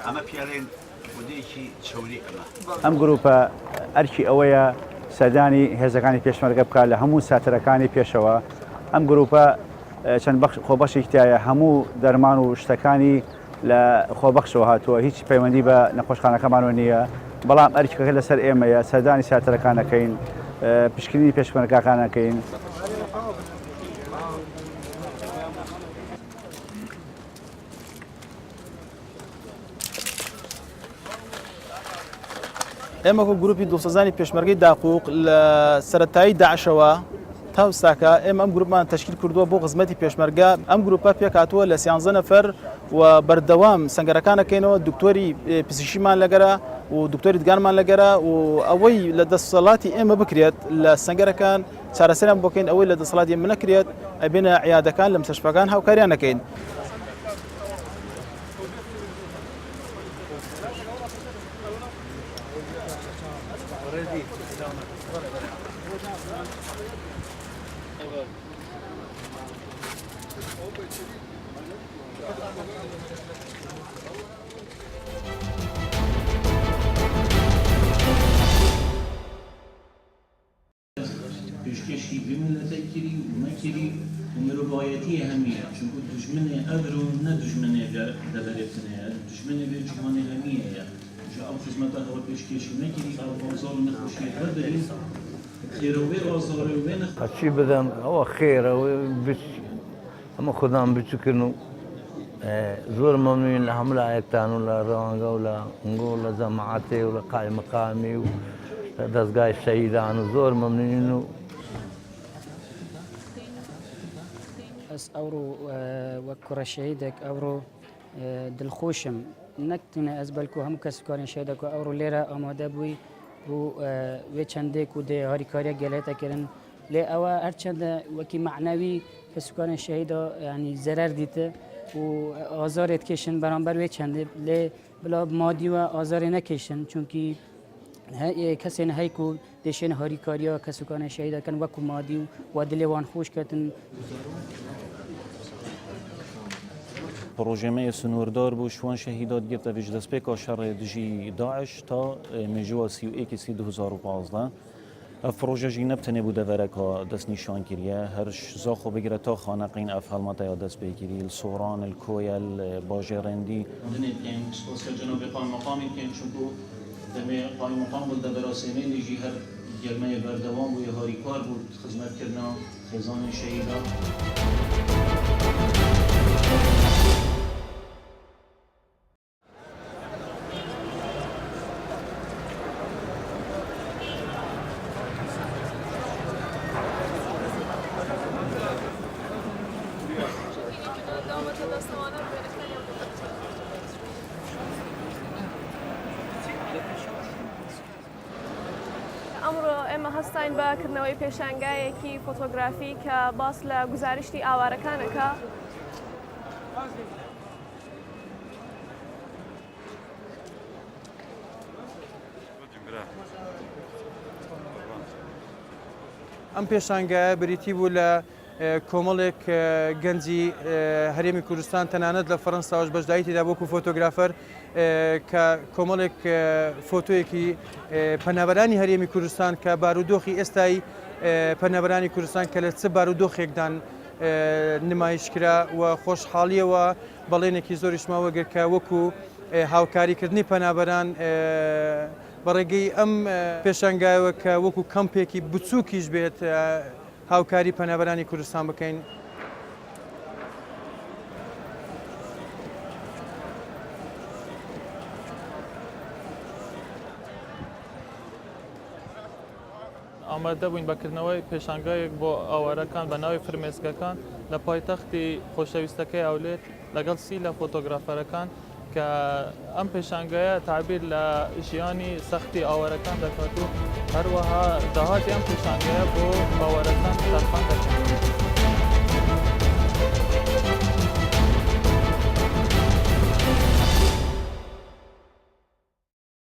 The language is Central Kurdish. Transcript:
اما پیالین ودیکی چوری ئەم گروپە ئەرکی ئەوەیە سەردانی هێزەکانی پێشمەرگە بکات لە هەموو ساتەرەکانی پێشەوە. ئەم گروپە چەند خۆبەشێکی تایە هەموو دەرمان و شتەکانی لە خۆبەخشەوە هاتووە، هیچ پەیوەندی بە نەخۆشخانەکەمانەوە نییە، بەڵام ئەرکەکە لەسەر ئێمەیە، سەردانی ساتەرەکانەکەین، پشکنینی پێشمەرگەکانەکەین. ئێمە گروپی دۆستەزانی پێشمەرگەی داقوق لە سەرەتایی داعشەوە تا ساکە ئێمە ئەم گروپمان تشکیل کردووە بۆ خزمەتی پێشمەرگە. ئەم گروپە پێکاتووە لە 13 نەفەر و بەردەوام سەنگەرەکانەکەینەوە، دکتۆری پزیشکیمان لەگەرە و دکتۆری دگانمان لەگەرە و ئەوەی لە دەسەڵاتی ئێمە بکرێت لە سەنگەرەکان چارەسەریان بۆکەین، ئەوەی لە دەسەڵاتی ئێمە نەکرێت ئەبێنە عیادەکان لە مستەشفەکان هاوکاریان نەکەین. پیشکشی به ملت کری و مکری و مربایتی همیه، چون دشمن ادرو نه دشمن دلالتنه، دشمن به جهان همیه. جا خدمت هوا پیشکشی نکری، آزار و نخوشی هر دلیل خیر و آزار و نخوشی. چی بدم؟ هوا خیره و بس اما خودم بچکنم. زور ممنون لحمل عیکتان و لرانگا و لنگول جماعتی و لقای مقامی و دستگاه شهیدان و زور ممنون. بس أورو وكرة شهيدك أورو دلخوشم نكتنا أزبلكو هم كسكان شهيدك أورو ليرة أمادبوي و وچندك ودي هاري كاريا جلتا كرن لي أوا أرچند وكي معنوي كسكان شهيدا يعني زرر ديته و آزار اتكشن برانبر وچند لي بلا مادي و آزار نكشن چونكي کسی نهایی کو دیشن هاری کاریا کسکان شهید کن وکو مادی و دلوان خوش کردن. پروژه می سنوردار بود شوان شهیدات گرفت ویج دست پیک آشار دژی داعش تا مجوا 31/2015. پروژه جی نبتنه بوده ورکا دست نشان کریه هرش زاخو بگیره تا خانقین افحالمات یا دست بگیری السوران الکویل باجرندی. دنیت سپاس جناب قائم مقامی که چونکو دمی قائم مقام بود در راسمه نجی هر جلمه بردوام و هاری کار بود خدمت کردن خزان شهیدان. ئەمڕۆ ئێمە هەستاین بە کردنەوەی پێشانگایەکی فۆتۆگرافی کە باس لە گزارشتی ئاوارەکانەکە. ئەم پێشانگایە بریتی بوو لە کۆمەڵێک گەنجی هەرێمی کوردستان تەنانەت لە فەڕەنساوەش بەشداریتیدا بۆکو فۆتۆگرافەر کە کۆمەڵێک فۆتۆیەکی پەنابەرانی هەرێمی کوردستان کە بارودۆخی ئێستایی پەنابەرانی کوردستان کە لە چ بارودۆخێکدان نمایشکرا و خۆشحاڵیەوە بەڵێنێکی زۆریشماوە گەرکە وەکو هاوکاریکردنی پەنابەران بەڕێگەی ئەم پێشانگایەوە کە وەکو کەمپێکی بچووکیش بێت هاوکاری پەنابەرانی کوردستان بکەین. ئامادە بووین بەکردنەوەی پێشانگایەک بۆ ئاوارەکان بە ناوی فرمێسکەکان لە پایتەختی خۆشەویستەکەی ئەولێت لەگەڵ سی لە فۆتۆگرافەرەکان کە ئەم پێشانگایە تعبیر لە ژیانی سەختی ئاوارەکان دەکات و هەروەها داهاتی ئەم پێشانگایە بۆ ئاوارە